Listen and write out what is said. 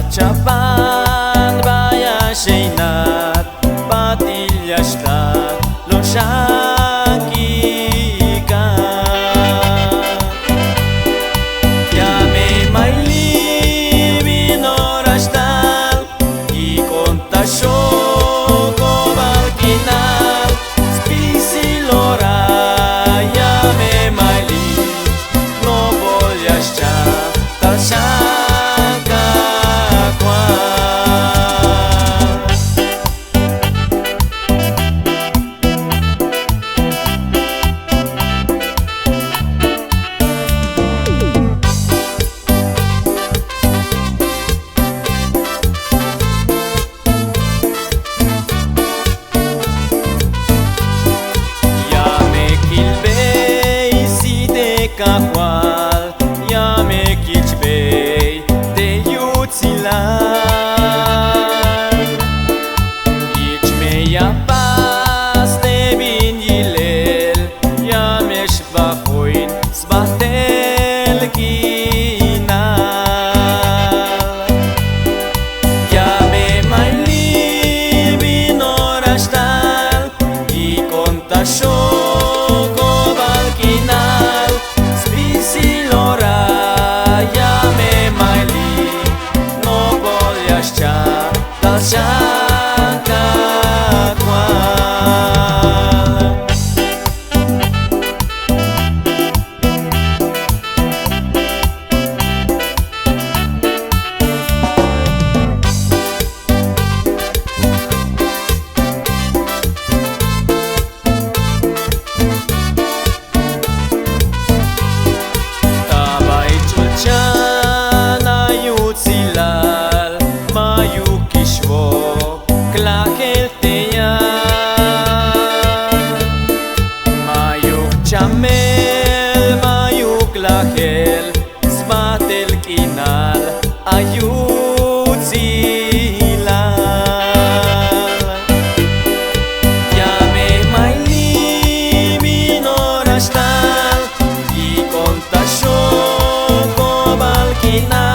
Chapan vaya sheinat patilyashta lo shakika Yame maili vinorashtal y contasho kobalkinal spisilora Yame maili no volyashcha talsha Kahual, Yame Kilchbei, de Yutzilar Yichmeya Pas, de Bin Yilel, Yame Shvachoin, Svatel Kinal Yame Maili, Vinorashtal, y Contasho Kobalkinal Silora Yame maili no volyashcha talsha Chamel mayuk lahel svatel kinal ayutzilal Yame maili vinorashtal y contasho kobalkinal